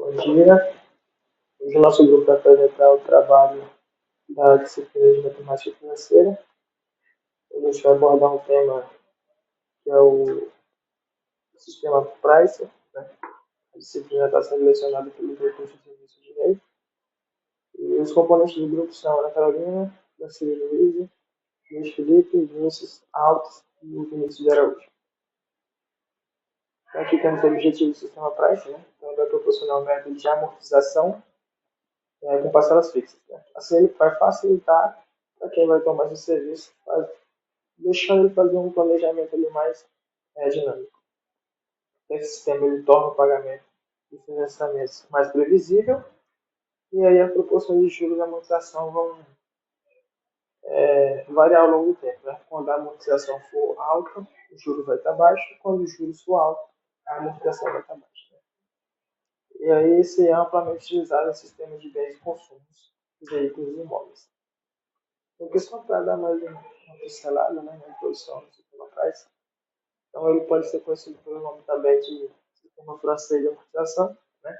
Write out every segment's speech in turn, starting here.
Bom dia. Hoje o nosso grupo vai apresentar o trabalho da disciplina de matemática financeira. Hoje a gente vai abordar um tema que é o sistema Price, né? A disciplina está sendo lecionada pelo recurso de serviço de lei. E os componentes do grupo são Ana Carolina, Francine Luiz, Luiz Felipe, Vinícius Alves e o Vinícius de Araújo. Então, aqui temos o objetivo do sistema Price, né? Então, vai proporcionar um método de amortização com parcelas fixas. Né? Assim, ele vai facilitar para quem vai tomar esse serviço, deixando ele fazer um planejamento ali mais dinâmico. Esse sistema ele torna o pagamento de financiamentos mais previsível e aí a proporção de juros e amortização vão variar ao longo do tempo. Né? Quando a amortização for alta, o juro vai estar baixo, quando o juros for alto, a amortização vai estar baixa. Né? E aí esse é amplamente utilizado em sistemas de bens e consumos, veículos e imóveis. Porque só para dar mais uma pincelada, né, na introdução do sistema Price, então ele pode ser conhecido pelo nome também de sistema francês de amortização, né,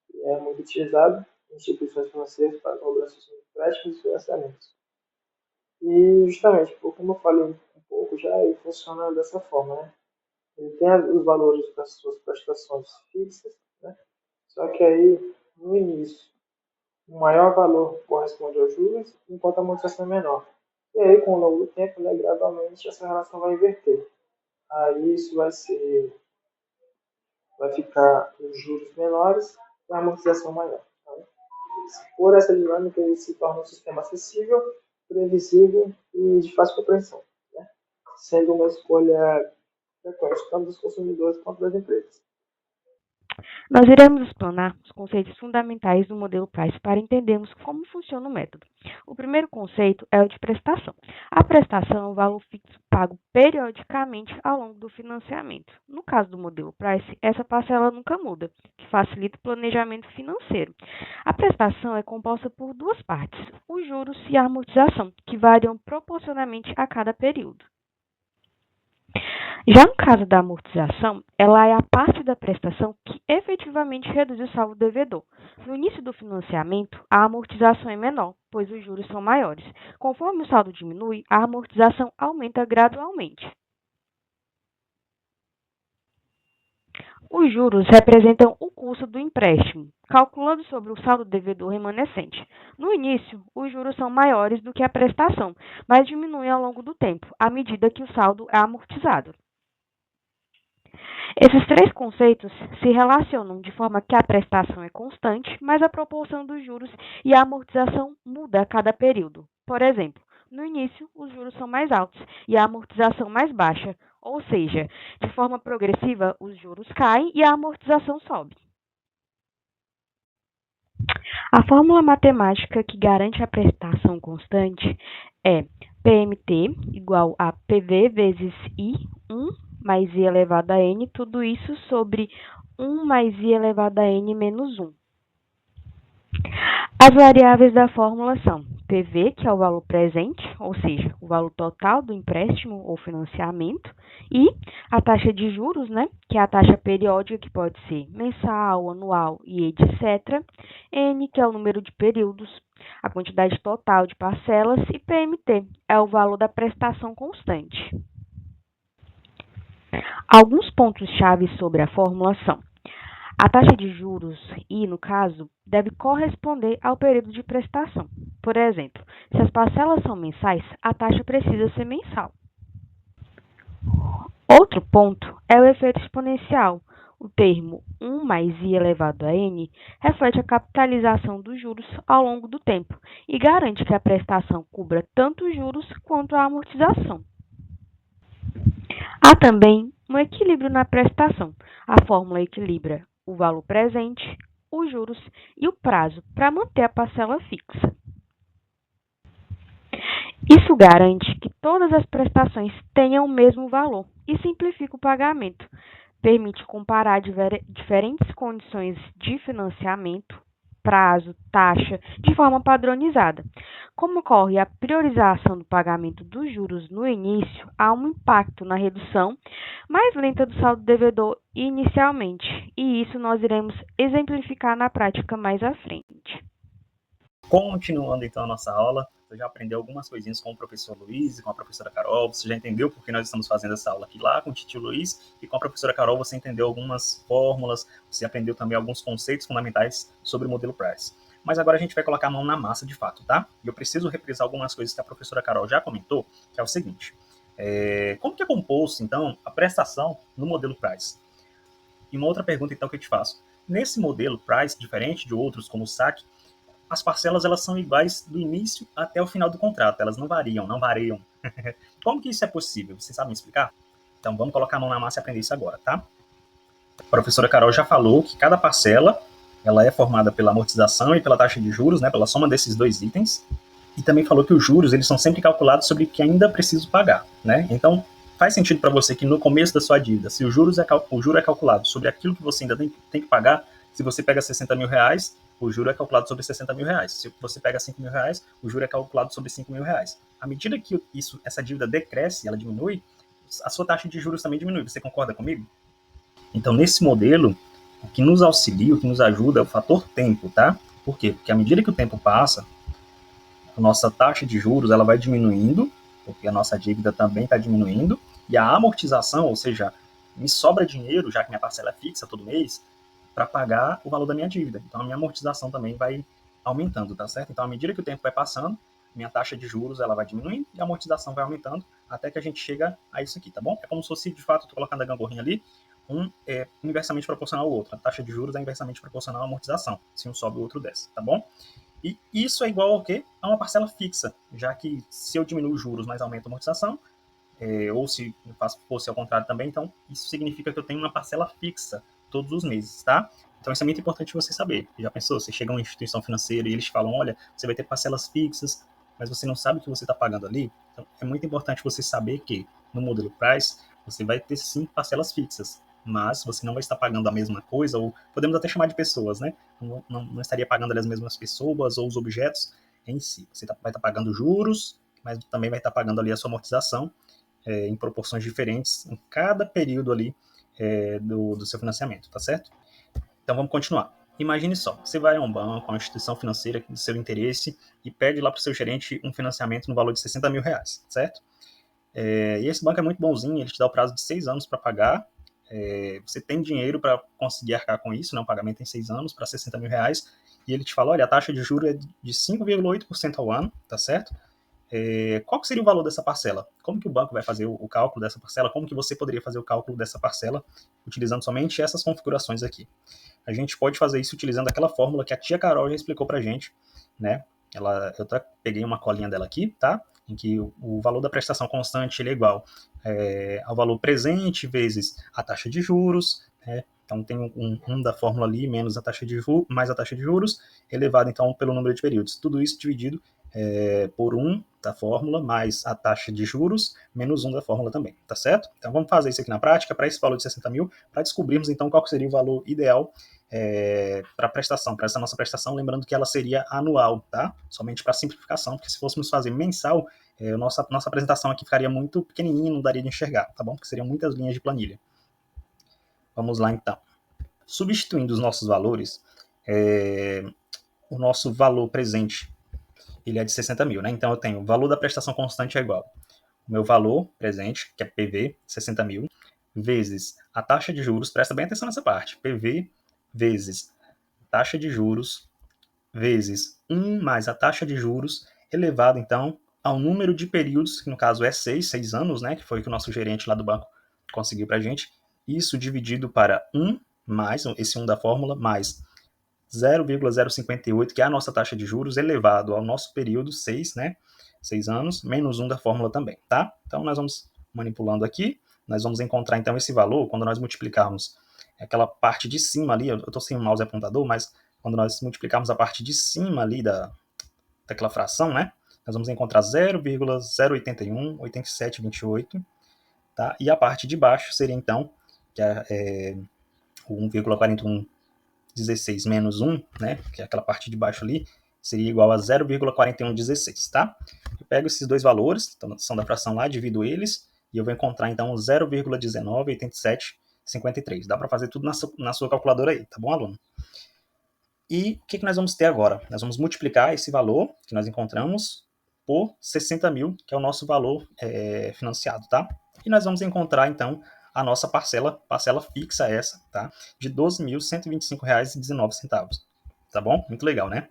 que é muito utilizado em instituições financeiras para cobrança de empréstimos e financiamentos. E justamente, como eu falei um pouco já, ele funciona dessa forma, né? Ele tem os valores das suas prestações fixas, né? Só que aí, no início, o maior valor corresponde aos juros, enquanto a amortização é menor. E aí, com o longo do tempo, né, gradualmente, essa relação vai inverter. Aí isso vai ficar os juros menores e a amortização maior. Então, por essa dinâmica, ele se torna um sistema acessível, previsível e de fácil compreensão, né? Sendo uma escolha frequente tanto dos consumidores quanto das empresas. Nós iremos explanar os conceitos fundamentais do modelo Price para entendermos como funciona o método. O primeiro conceito é o de prestação. A prestação é um valor fixo pago periodicamente ao longo do financiamento. No caso do modelo Price, essa parcela nunca muda, que facilita o planejamento financeiro. A prestação é composta por duas partes, os juros e a amortização, que variam proporcionalmente a cada período. Já no caso da amortização, ela é a parte da prestação que efetivamente reduz o saldo devedor. No início do financiamento, a amortização é menor, pois os juros são maiores. Conforme o saldo diminui, a amortização aumenta gradualmente. Os juros representam o custo do empréstimo, calculando sobre o saldo devedor remanescente. No início, os juros são maiores do que a prestação, mas diminuem ao longo do tempo, à medida que o saldo é amortizado. Esses três conceitos se relacionam de forma que a prestação é constante, mas a proporção dos juros e a amortização muda a cada período. Por exemplo, no início, os juros são mais altos e a amortização mais baixa, ou seja, de forma progressiva, os juros caem e a amortização sobe. A fórmula matemática que garante a prestação constante é PMT igual a PV vezes I, 1 mais I elevado a N, tudo isso sobre 1 mais I elevado a N menos 1. As variáveis da fórmula são PV, que é o valor presente, ou seja, o valor total do empréstimo ou financiamento, e a taxa de juros, né, que é a taxa periódica, que pode ser mensal, anual e etc. N, que é o número de períodos, a quantidade total de parcelas, e PMT, é o valor da prestação constante. Alguns pontos-chave sobre a fórmula são: a taxa de juros, I, no caso, deve corresponder ao período de prestação. Por exemplo, se as parcelas são mensais, a taxa precisa ser mensal. Outro ponto é o efeito exponencial. O termo 1 mais I elevado a N reflete a capitalização dos juros ao longo do tempo e garante que a prestação cubra tanto os juros quanto a amortização. Há também um equilíbrio na prestação. A fórmula equilibra o valor presente, os juros e o prazo para manter a parcela fixa. Isso garante que todas as prestações tenham o mesmo valor e simplifica o pagamento. Permite comparar diferentes condições de financiamento, prazo, taxa, de forma padronizada. Como ocorre a priorização do pagamento dos juros no início, há um impacto na redução mais lenta do saldo devedor inicialmente e isso nós iremos exemplificar na prática mais à frente. Continuando então a nossa aula, você já aprendeu algumas coisinhas com o professor Luiz e com a professora Carol, você já entendeu por que nós estamos fazendo essa aula aqui lá com o tio Luiz, e com a professora Carol você entendeu algumas fórmulas, você aprendeu também alguns conceitos fundamentais sobre o modelo Price. Mas agora a gente vai colocar a mão na massa de fato, tá? E eu preciso reprisar algumas coisas que a professora Carol já comentou, que é o seguinte, como que é composto então a prestação no modelo Price? E uma outra pergunta então que eu te faço, nesse modelo Price, diferente de outros como o saque, as parcelas elas são iguais do início até o final do contrato, elas não variam. Como que isso é possível? Vocês sabem explicar? Então vamos colocar a mão na massa e aprender isso agora, tá? A professora Carol já falou que cada parcela ela é formada pela amortização e pela taxa de juros, né, pela soma desses dois itens, e também falou que os juros eles são sempre calculados sobre o que ainda preciso pagar, né? Então faz sentido para você que no começo da sua dívida, se o juro é calculado sobre aquilo que você ainda tem que pagar, se você pega 60 mil reais, o juro é calculado sobre 60 mil reais. Se você pega 5 mil reais, o juro é calculado sobre 5 mil reais. À medida que essa dívida decresce, ela diminui, a sua taxa de juros também diminui. Você concorda comigo? Então, nesse modelo, o que nos auxilia, o que nos ajuda é o fator tempo, tá? Por quê? Porque à medida que o tempo passa, a nossa taxa de juros ela vai diminuindo, porque a nossa dívida também está diminuindo, e a amortização, ou seja, me sobra dinheiro, já que minha parcela é fixa todo mês, para pagar o valor da minha dívida. Então, a minha amortização também vai aumentando, tá certo? Então, à medida que o tempo vai passando, minha taxa de juros ela vai diminuindo e a amortização vai aumentando até que a gente chega a isso aqui, tá bom? É como se fosse, de fato, estou colocando a gangorrinha ali, um é inversamente proporcional ao outro. A taxa de juros é inversamente proporcional à amortização. Se um sobe, o outro desce, tá bom? E isso é igual ao quê? A uma parcela fixa, já que se eu diminuo os juros, mas aumento a amortização, ou se fosse ao contrário também, então isso significa que eu tenho uma parcela fixa todos os meses, tá? Então isso é muito importante você saber. Já pensou? Você chega a uma instituição financeira e eles falam, olha, você vai ter parcelas fixas, mas você não sabe o que você está pagando ali. Então é muito importante você saber que no modelo Price você vai ter sim parcelas fixas, mas você não vai estar pagando a mesma coisa, ou podemos até chamar de pessoas, né? Não estaria pagando as mesmas pessoas ou os objetos em si. Você vai estar pagando juros, mas também vai estar pagando ali a sua amortização, em proporções diferentes em cada período ali do seu financiamento, tá certo? Então vamos continuar. Imagine só, você vai a um banco, a uma instituição financeira do seu interesse e pede lá para o seu gerente um financiamento no valor de 60 mil reais, certo? E esse banco é muito bonzinho, ele te dá o prazo de 6 anos para pagar, você tem dinheiro para conseguir arcar com isso, né? Um pagamento em 6 anos para 60 mil reais, e ele te fala, olha, a taxa de juros é de 5,8% ao ano, tá certo? Qual que seria o valor dessa parcela? Como que o banco vai fazer o cálculo dessa parcela? Como que você poderia fazer o cálculo dessa parcela utilizando somente essas configurações aqui? A gente pode fazer isso utilizando aquela fórmula que a tia Carol já explicou pra gente, né? Eu até peguei uma colinha dela aqui, tá? Em que o valor da prestação constante ele é igual ao valor presente vezes a taxa de juros, né? Então tem um da fórmula ali menos a taxa de juros, mais a taxa de juros, elevado então pelo número de períodos. Tudo isso dividido por 1 da fórmula, mais a taxa de juros, menos 1 da fórmula também, tá certo? Então vamos fazer isso aqui na prática, para esse valor de 60 mil, para descobrirmos então qual seria o valor ideal para a prestação, para essa nossa prestação, lembrando que ela seria anual, tá? Somente para simplificação, porque se fôssemos fazer mensal, nossa apresentação aqui ficaria muito pequenininha, não daria de enxergar, tá bom? Porque seriam muitas linhas de planilha. Vamos lá então. Substituindo os nossos valores, o nosso valor presente ele é de 60 mil, né? Então eu tenho o valor da prestação constante é igual o meu valor presente, que é PV, 60 mil, vezes a taxa de juros, presta bem atenção nessa parte, PV vezes taxa de juros, vezes 1 mais a taxa de juros, elevado então ao número de períodos, que no caso é 6 anos, né? Que foi o que o nosso gerente lá do banco conseguiu pra gente, isso dividido para 1 mais, esse 1 da fórmula, mais 0,058, que é a nossa taxa de juros, elevado ao nosso período 6, né? 6 anos, menos 1 da fórmula também, tá? Então, nós vamos manipulando aqui, nós vamos encontrar, então, esse valor, quando nós multiplicarmos aquela parte de cima ali, eu estou sem o mouse apontador, mas quando nós multiplicarmos a parte de cima ali daquela fração, né? Nós vamos encontrar 0,081, 8728, tá? E a parte de baixo seria, então, que é o 1,4116 menos 1, né, que é aquela parte de baixo ali, seria igual a 0,4116, tá? Eu pego esses dois valores, então, são da fração lá, divido eles, e eu vou encontrar, então, 0,1987 53. Dá para fazer tudo na sua calculadora aí, tá bom, aluno? E o que nós vamos ter agora? Nós vamos multiplicar esse valor que nós encontramos por 60 mil, que é o nosso valor financiado, tá? E nós vamos encontrar, então, a nossa parcela fixa essa, tá? De R$ 12.125,19, tá bom? Muito legal, né?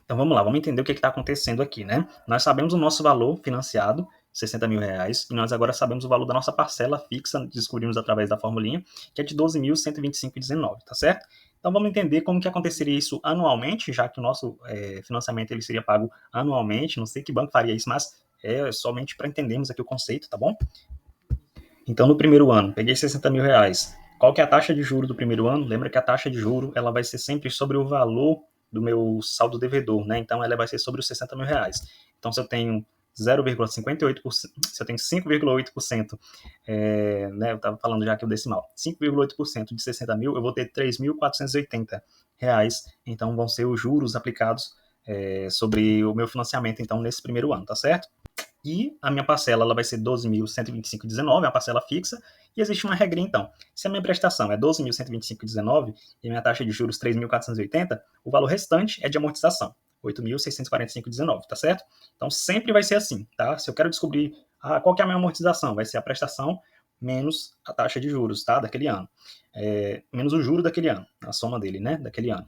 Então vamos lá, vamos entender o que está acontecendo aqui, né? Nós sabemos o nosso valor financiado, 60 mil reais, e nós agora sabemos o valor da nossa parcela fixa, descobrimos através da formulinha, que é de 12.125,19, tá certo? Então vamos entender como que aconteceria isso anualmente, já que o nosso financiamento ele seria pago anualmente, não sei que banco faria isso, mas é somente para entendermos aqui o conceito, tá bom? Então no primeiro ano, peguei 60 mil reais. Qual que é a taxa de juro do primeiro ano? Lembra que a taxa de juro ela vai ser sempre sobre o valor do meu saldo devedor, né? Então ela vai ser sobre os 60 mil reais. Então se eu tenho 0,58%, se eu tenho 5,8%, né, eu estava falando já aqui o decimal, 5,8% de 60 mil, eu vou ter 3.480 reais, então vão ser os juros aplicados sobre o meu financiamento, então, nesse primeiro ano, tá certo? E a minha parcela ela vai ser 12.125,19, é uma parcela fixa, e existe uma regrinha então. Se a minha prestação é 12.125,19 e a minha taxa de juros 3.480, o valor restante é de amortização, 8.645,19, tá certo? Então sempre vai ser assim, tá? Se eu quero descobrir qual que é a minha amortização, vai ser a prestação menos a taxa de juros, tá? Daquele ano. Menos o juro daquele ano, a soma dele, né? Daquele ano.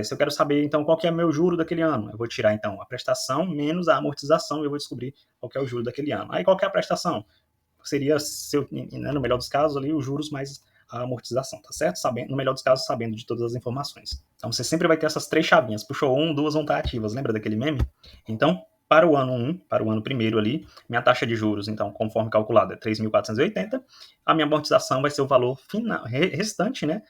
Se eu quero saber, então, qual que é o meu juro daquele ano, eu vou tirar, então, a prestação menos a amortização e eu vou descobrir qual que é o juro daquele ano. Aí, qual que é a prestação? Seria, né, no melhor dos casos, ali, os juros mais a amortização, tá certo? No melhor dos casos, sabendo de todas as informações. Então, você sempre vai ter essas três chavinhas. Puxou duas vão estar ativas. Lembra daquele meme? Então, para o ano 1, para o ano primeiro ali, minha taxa de juros, então, conforme calculada, é 3.480. A minha amortização vai ser o valor final, restante, né?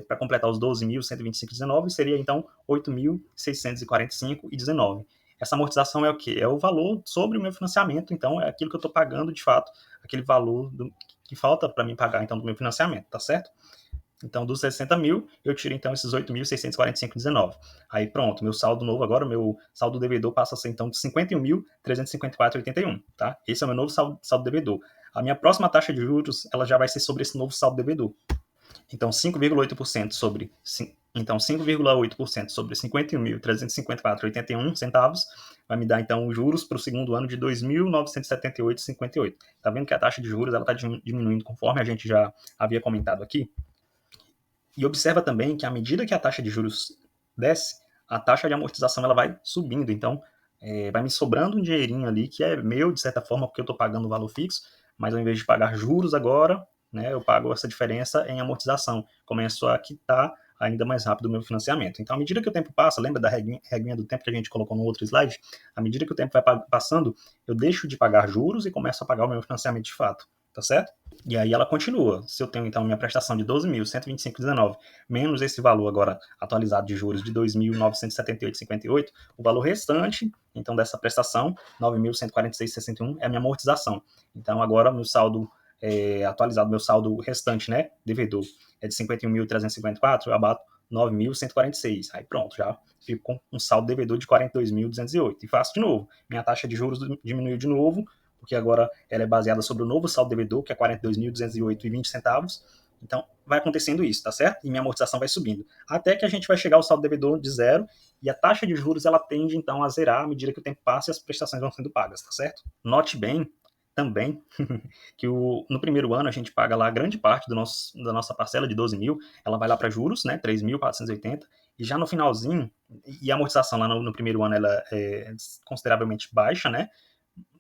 Para completar os 12.125,19, seria então 8.645,19. Essa amortização é o quê? É o valor sobre o meu financiamento, então é aquilo que eu estou pagando de fato, aquele valor que falta para mim pagar então do meu financiamento, tá certo? Então, dos 60 mil, eu tiro então esses 8.645,19. Aí pronto, meu saldo novo agora, meu saldo devedor passa a ser então de 51.354,81, tá? Esse é o meu novo saldo devedor. A minha próxima taxa de juros, ela já vai ser sobre esse novo saldo devedor. Então, 5,8% sobre 5,8% sobre 51.354,81 centavos vai me dar, então, os juros para o segundo ano de 2.978,58. Tá vendo que a taxa de juros está diminuindo conforme a gente já havia comentado aqui? E observa também que à medida que a taxa de juros desce, a taxa de amortização ela vai subindo. Então, vai me sobrando um dinheirinho ali que é meu, de certa forma, porque eu estou pagando o valor fixo, mas ao invés de pagar juros agora, né, eu pago essa diferença em amortização. Começo a quitar ainda mais rápido o meu financiamento. Então, à medida que o tempo passa, lembra da regrinha do tempo que a gente colocou no outro slide? À medida que o tempo vai passando, eu deixo de pagar juros e começo a pagar o meu financiamento de fato, tá certo? E aí ela continua. Se eu tenho, então, minha prestação de 12.125,19 menos esse valor agora atualizado de juros de 2.978,58, o valor restante, então, dessa prestação, 9.146,61, é a minha amortização. Então, agora, meu saldo atualizado, meu saldo restante, né, devedor, é de 51.354, eu abato 9.146. Aí pronto, já fico com um saldo devedor de 42.208. E faço de novo. Minha taxa de juros diminuiu de novo, porque agora ela é baseada sobre o novo saldo devedor, que é 42.208,20 centavos. Então, vai acontecendo isso, tá certo? E minha amortização vai subindo. Até que a gente vai chegar ao saldo devedor de zero, e a taxa de juros, ela tende, então, a zerar à medida que o tempo passa e as prestações vão sendo pagas, tá certo? Note bem, também, que no primeiro ano a gente paga lá grande parte da nossa parcela de 12 mil, ela vai lá para juros, né, 3.480, e já no finalzinho, e a amortização lá no primeiro ano ela é consideravelmente baixa, né,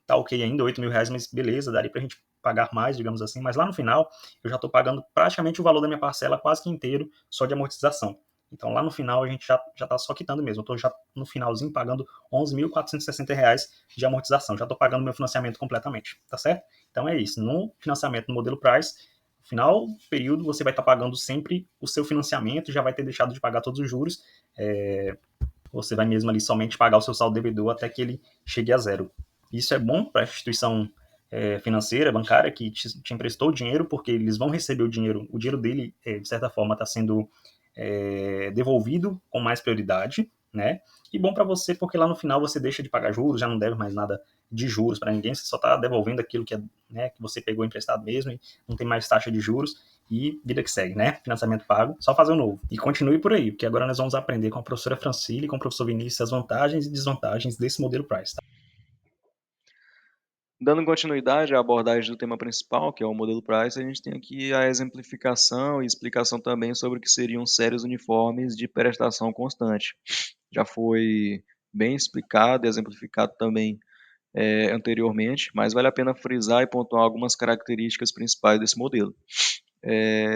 tá ok ainda, 8 mil reais, mas beleza, daria pra gente pagar mais, digamos assim, mas lá no final eu já estou pagando praticamente o valor da minha parcela quase que inteiro só de amortização. Então lá no final a gente já está só quitando mesmo, eu estou já no finalzinho pagando R$ 11.460 de amortização, já estou pagando meu financiamento completamente, tá certo? Então é isso, no financiamento no modelo Price, no final do período você vai estar pagando sempre o seu financiamento, já vai ter deixado de pagar todos os juros, você vai mesmo ali somente pagar o seu saldo devedor até que ele chegue a zero. Isso é bom para a instituição financeira, bancária, que te emprestou o dinheiro, porque eles vão receber o dinheiro dele, de certa forma, está sendo devolvido com mais prioridade, né? E bom para você porque lá no final você deixa de pagar juros, já não deve mais nada de juros para ninguém, você só está devolvendo aquilo que, né, que você pegou emprestado mesmo e não tem mais taxa de juros e vida que segue, né? Financiamento pago, só fazer o novo. E continue por aí, porque agora nós vamos aprender com a professora Francine e com o professor Vinícius as vantagens e desvantagens desse modelo Price, tá? Dando continuidade à abordagem do tema principal, que é o modelo Price, a gente tem aqui a exemplificação e explicação também sobre o que seriam séries uniformes de prestação constante. Já foi bem explicado e exemplificado também anteriormente, mas vale a pena frisar e pontuar algumas características principais desse modelo.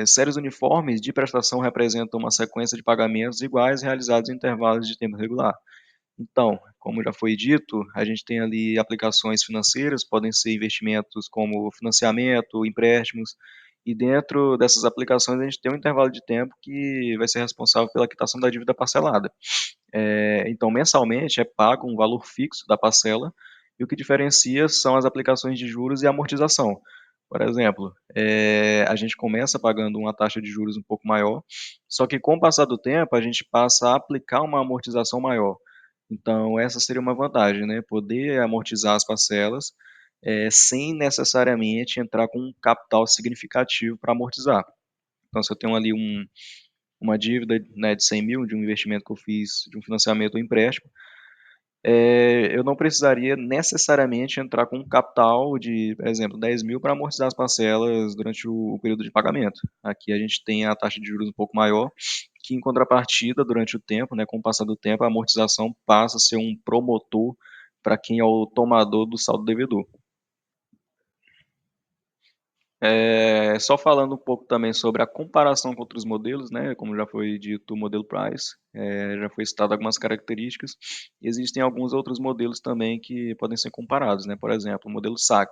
Séries uniformes de prestação representam uma sequência de pagamentos iguais realizados em intervalos de tempo regular. Então, como já foi dito, a gente tem ali aplicações financeiras, podem ser investimentos como financiamento, empréstimos, e dentro dessas aplicações a gente tem um intervalo de tempo que vai ser responsável pela quitação da dívida parcelada. Então, mensalmente é pago um valor fixo da parcela, e o que diferencia são as aplicações de juros e amortização. Por exemplo, a gente começa pagando uma taxa de juros um pouco maior, só que com o passar do tempo a gente passa a aplicar uma amortização maior. Então, essa seria uma vantagem, né? Poder amortizar as parcelas sem necessariamente entrar com um capital significativo para amortizar. Então, se eu tenho ali uma dívida, né, de 100 mil de um investimento que eu fiz, de um financiamento ou empréstimo, eu não precisaria necessariamente entrar com um capital de, por exemplo, 10 mil para amortizar as parcelas durante o período de pagamento. Aqui a gente tem a taxa de juros um pouco maior, que em contrapartida, durante o tempo, né, com o passar do tempo, a amortização passa a ser um promotor para quem é o tomador do saldo devedor. Só falando um pouco também sobre a comparação com outros modelos, né, como já foi dito, o modelo Price, já foi citado algumas características. Existem alguns outros modelos também que podem ser comparados, né, por exemplo, o modelo SAC.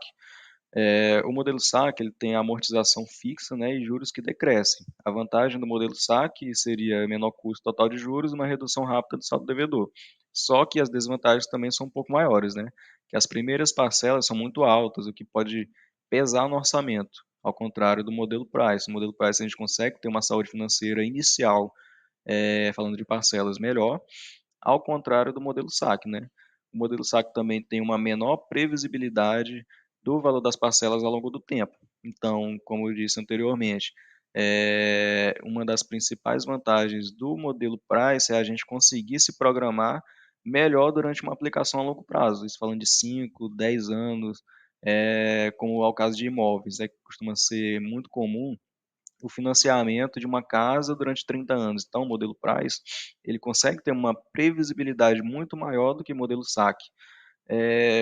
O modelo SAC ele tem a amortização fixa, né, e juros que decrescem. A vantagem do modelo SAC seria menor custo total de juros e uma redução rápida do saldo devedor. Só que as desvantagens também são um pouco maiores, né? Que as primeiras parcelas são muito altas, o que pode pesar no orçamento, ao contrário do modelo Price. No modelo Price a gente consegue ter uma saúde financeira inicial, falando de parcelas, melhor, ao contrário do modelo SAC, né? O modelo SAC também tem uma menor previsibilidade do valor das parcelas ao longo do tempo. Então, como eu disse anteriormente, uma das principais vantagens do modelo Price é a gente conseguir se programar melhor durante uma aplicação a longo prazo, isso falando de 5, 10 anos, como é o caso de imóveis, costuma ser muito comum o financiamento de uma casa durante 30 anos. Então, o modelo Price, ele consegue ter uma previsibilidade muito maior do que o modelo SAC.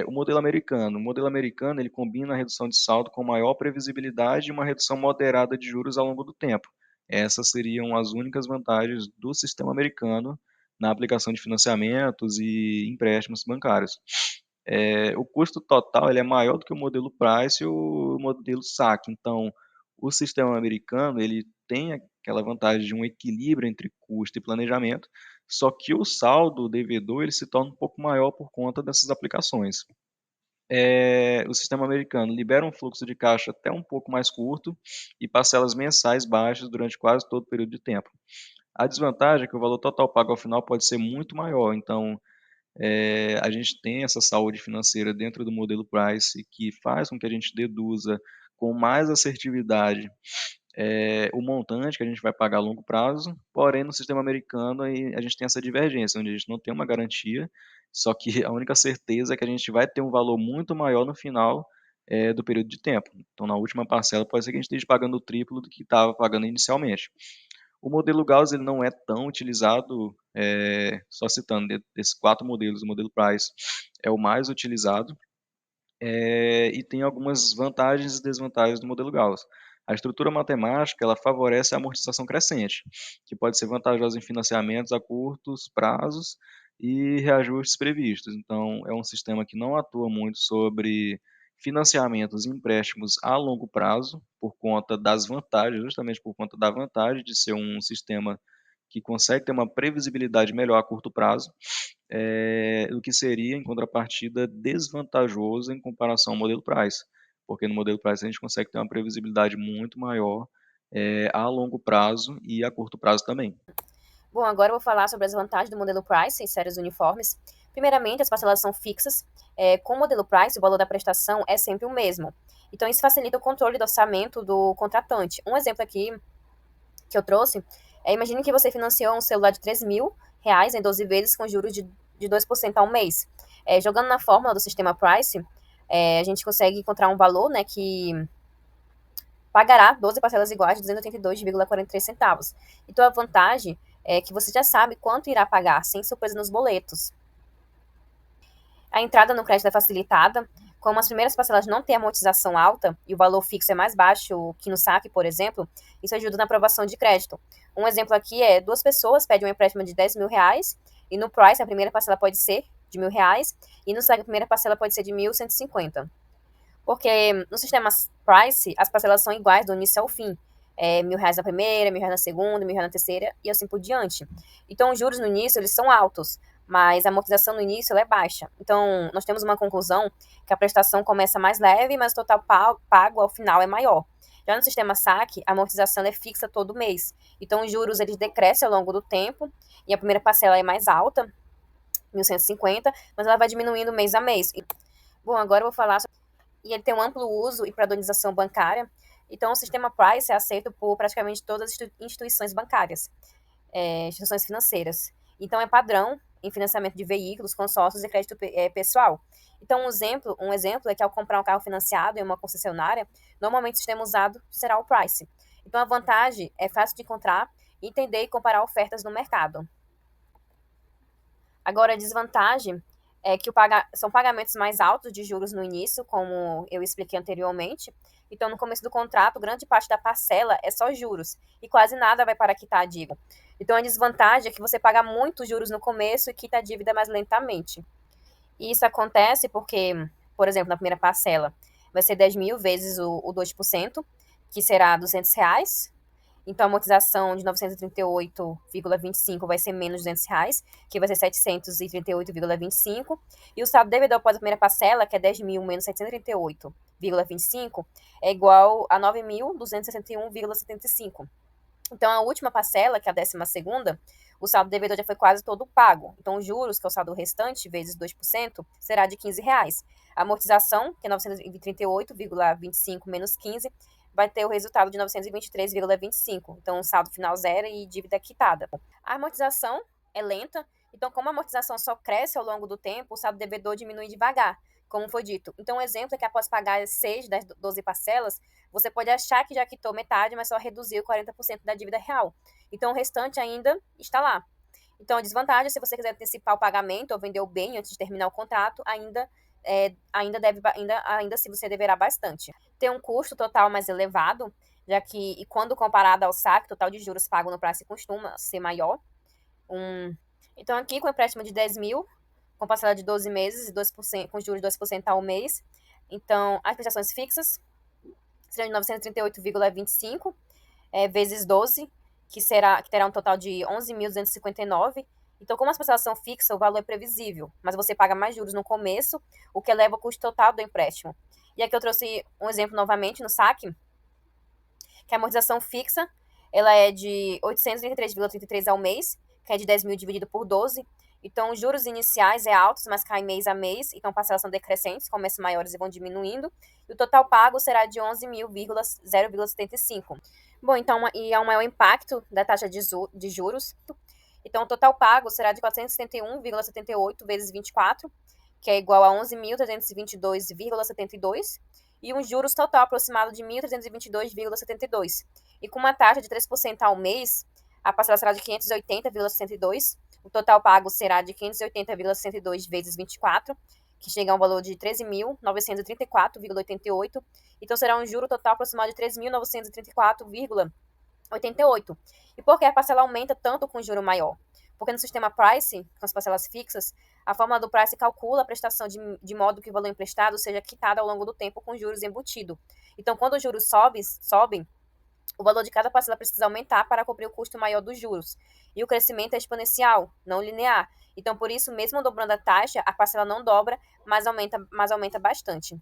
O modelo americano ele combina a redução de saldo com maior previsibilidade e uma redução moderada de juros ao longo do tempo. Essas seriam as únicas vantagens do sistema americano na aplicação de financiamentos e empréstimos bancários. O custo total ele é maior do que o modelo Price e o modelo SAC. Então, o sistema americano ele tem aquela vantagem de um equilíbrio entre custo e planejamento, só que o saldo devedor ele se torna um pouco maior por conta dessas aplicações. O sistema americano libera um fluxo de caixa até um pouco mais curto e parcelas mensais baixas durante quase todo o período de tempo. A desvantagem é que o valor total pago ao final pode ser muito maior, então a gente tem essa saúde financeira dentro do modelo Price que faz com que a gente deduza com mais assertividade o montante que a gente vai pagar a longo prazo, porém no sistema americano aí a gente tem essa divergência, onde a gente não tem uma garantia, só que a única certeza é que a gente vai ter um valor muito maior no final do período de tempo. Então na última parcela pode ser que a gente esteja pagando o triplo do que estava pagando inicialmente. O modelo Gauss ele não é tão utilizado, só citando, desses 4 modelos, o modelo Price é o mais utilizado, e tem algumas vantagens e desvantagens do modelo Gauss. A estrutura matemática ela favorece a amortização crescente, que pode ser vantajosa em financiamentos a curtos prazos e reajustes previstos. Então, é um sistema que não atua muito sobre financiamentos e empréstimos a longo prazo, por conta das vantagens, justamente por conta da vantagem de ser um sistema que consegue ter uma previsibilidade melhor a curto prazo, o que seria, em contrapartida, desvantajoso em comparação ao modelo Price, porque no modelo Price a gente consegue ter uma previsibilidade muito maior a longo prazo e a curto prazo também. Bom, agora eu vou falar sobre as vantagens do modelo Price em séries uniformes. Primeiramente, as parcelas são fixas. Com o modelo Price, o valor da prestação é sempre o mesmo. Então, isso facilita o controle do orçamento do contratante. Um exemplo aqui que eu trouxe imagine que você financiou um celular de R$ 3.000 em 12 vezes com juros de 2% ao mês. Jogando na fórmula do sistema Price, a gente consegue encontrar um valor, né, que pagará 12 parcelas iguais de 282,43 centavos. Então, a vantagem é que você já sabe quanto irá pagar, sem surpresa nos boletos. A entrada no crédito é facilitada. Como as primeiras parcelas não têm amortização alta e o valor fixo é mais baixo que no saque, por exemplo, isso ajuda na aprovação de crédito. Um exemplo aqui é 2 pessoas pedem um empréstimo de R$ 10.000 e no Price a primeira parcela pode ser de R$ 1.000 e no saque a primeira parcela pode ser de 1.150. Porque no sistema Price, as parcelas são iguais do início ao fim. R$ 1.000 na primeira, R$ 1.000 na segunda, R$ 1.000 na terceira e assim por diante. Então, os juros no início, eles são altos, mas a amortização no início ela é baixa. Então, nós temos uma conclusão que a prestação começa mais leve, mas o total pago ao final é maior. Já no sistema saque, a amortização é fixa todo mês. Então, os juros eles decrescem ao longo do tempo e a primeira parcela é mais alta, 1.150, mas ela vai diminuindo mês a mês. Bom, agora eu vou falar sobre... E ele tem um amplo uso e padronização bancária. Então, o sistema Price é aceito por praticamente todas as instituições bancárias, instituições financeiras. Então, é padrão em financiamento de veículos, consórcios e crédito pessoal. Então, um exemplo é que ao comprar um carro financiado em uma concessionária, normalmente o sistema usado será o Price. Então, a vantagem é fácil de encontrar, entender e comparar ofertas no mercado. Agora, a desvantagem é que são pagamentos mais altos de juros no início, como eu expliquei anteriormente. Então, no começo do contrato, grande parte da parcela é só juros e quase nada vai para quitar a dívida. Então, a desvantagem é que você paga muitos juros no começo e quita a dívida mais lentamente. E isso acontece porque, por exemplo, na primeira parcela, vai ser 10.000 vezes o 2%, que será R$ 200. Então, a amortização de 938,25 vai ser menos R$ 200, que vai ser 738,25. E o saldo devedor após a primeira parcela, que é 10.000 menos 738,25, é igual a 9.261,75. Então, a última parcela, que é a 12ª, o saldo devedor já foi quase todo pago. Então, os juros, que é o saldo restante, vezes 2%, será de R$ 15. A amortização, que é 938,25 menos 15, vai ter o resultado de 923,25. Então, saldo final zero e dívida quitada. A amortização é lenta. Então, como a amortização só cresce ao longo do tempo, o saldo devedor diminui devagar, como foi dito. Então, um exemplo é que após pagar 6 das 12 parcelas, você pode achar que já quitou metade, mas só reduziu 40% da dívida real. Então, o restante ainda está lá. Então, a desvantagem, se você quiser antecipar o pagamento ou vender o bem antes de terminar o contrato, ainda se você deverá bastante. Tem um custo total mais elevado, já que, e quando comparado ao saque, o total de juros pago no prazo costuma ser maior. Então, aqui, com o empréstimo de 10.000, com parcela de 12 meses e 2%, com juros de 2% ao mês, então, as prestações fixas serão de 938,25 vezes 12, que terá um total de 11.259. Então, como as parcelas são fixas, o valor é previsível, mas você paga mais juros no começo, o que eleva o custo total do empréstimo. E aqui eu trouxe um exemplo novamente no saque, que a amortização fixa ela é de 833,33 ao mês, que é de 10.000 dividido por 12. Então, os juros iniciais altos, mas caem mês a mês, então parcelas são decrescentes, começam maiores e vão diminuindo. E o total pago será de 11.000,075. Bom, então, há um maior impacto da taxa de juros. Então, o total pago será de 471,78 vezes 24, que é igual a 11.322,72, e um juros total aproximado de 1.322,72. E com uma taxa de 3% ao mês, a parcela será de 580,62, o total pago será de 580,62 vezes 24, que chega a um valor de 13.934,88. Então, será um juro total aproximado de 3.934,88. E por que a parcela aumenta tanto com juro maior? Porque no sistema Price, com as parcelas fixas, a fórmula do Price calcula a prestação de modo que o valor emprestado seja quitado ao longo do tempo com juros embutido. Então, quando os juros sobem, o valor de cada parcela precisa aumentar para cobrir o custo maior dos juros. E o crescimento é exponencial, não linear. Então, por isso, mesmo dobrando a taxa, a parcela não dobra, mas aumenta bastante.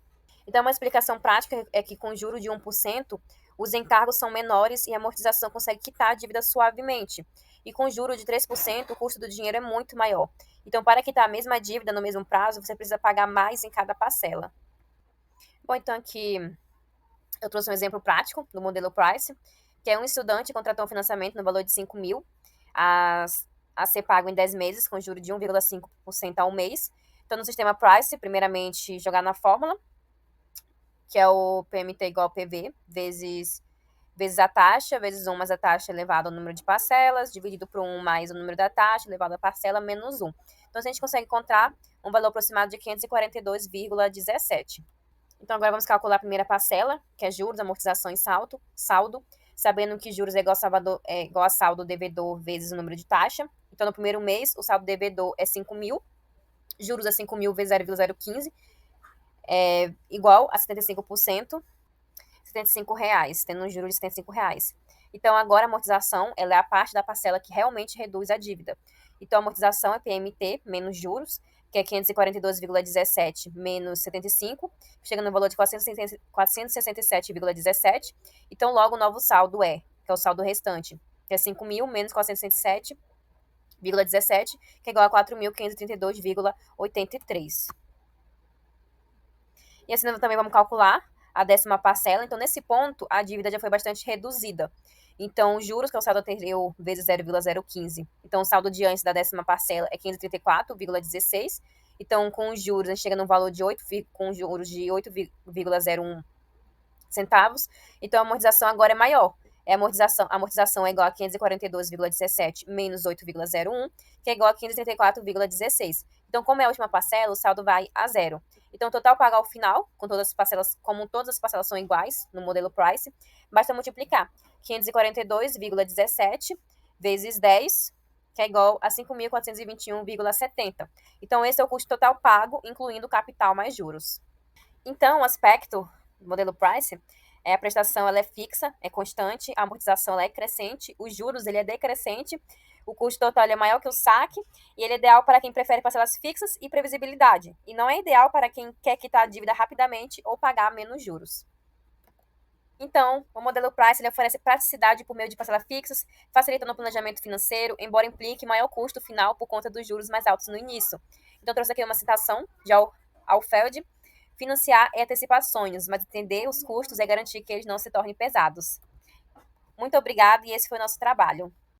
Então, uma explicação prática é que com juro de 1%, os encargos são menores e a amortização consegue quitar a dívida suavemente. E com juros de 3%, o custo do dinheiro é muito maior. Então, para quitar a mesma dívida no mesmo prazo, você precisa pagar mais em cada parcela. Bom, então aqui eu trouxe um exemplo prático do modelo Price, que é um estudante contratou um financiamento no valor de 5 mil a ser pago em 10 meses, com juros de 1,5% ao mês. Então, no sistema Price, primeiramente, jogar na fórmula, que é o PMT igual a PV, vezes a taxa, vezes 1 mais a taxa elevado ao número de parcelas, dividido por 1 mais o número da taxa, elevado à parcela, menos 1. Então, a gente consegue encontrar um valor aproximado de 542,17. Então, agora vamos calcular a primeira parcela, que é juros, amortização e saldo, sabendo que juros é igual a saldo devedor vezes o número de taxa. Então, no primeiro mês, o saldo devedor é 5 mil, juros é 5 mil vezes 0,015, é igual a 75%, R$75, tendo um juro de R$75. Então, agora a amortização ela é a parte da parcela que realmente reduz a dívida. Então, a amortização é PMT menos juros, que é 542,17 menos 75, chega no valor de 467,17. Então, logo o novo saldo que é o saldo restante, que é 5 mil menos 467,17, que é igual a 4.532,83. E assim nós também vamos calcular a 10ª parcela. Então, nesse ponto, a dívida já foi bastante reduzida. Então, os juros, que é o saldo anterior, vezes 0,015. Então, o saldo de antes da 10ª parcela é 534,16. Então, com os juros, a gente chega no valor de 8,01 centavos. Então, a amortização agora é maior. A amortização é igual a 542,17 menos 8,01, que é igual a 534,16. Então, como é a última parcela, o saldo vai a zero. Então, o total pago ao final, como todas as parcelas são iguais no modelo Price, basta multiplicar 542,17 vezes 10, que é igual a 5.421,70. Então, esse é o custo total pago, incluindo capital mais juros. Então, o aspecto do modelo Price é a prestação ela é fixa, é constante, a amortização ela é crescente, os juros ele é decrescente, o custo total ele é maior que o saque, e ele é ideal para quem prefere parcelas fixas e previsibilidade, e não é ideal para quem quer quitar a dívida rapidamente ou pagar menos juros. Então, o modelo Price ele oferece praticidade por meio de parcelas fixas, facilitando o planejamento financeiro, embora implique maior custo final por conta dos juros mais altos no início. Então, eu trouxe aqui uma citação de Alfeld: financiar é antecipar sonhos, mas entender os custos é garantir que eles não se tornem pesados. Muito obrigada e esse foi o nosso trabalho.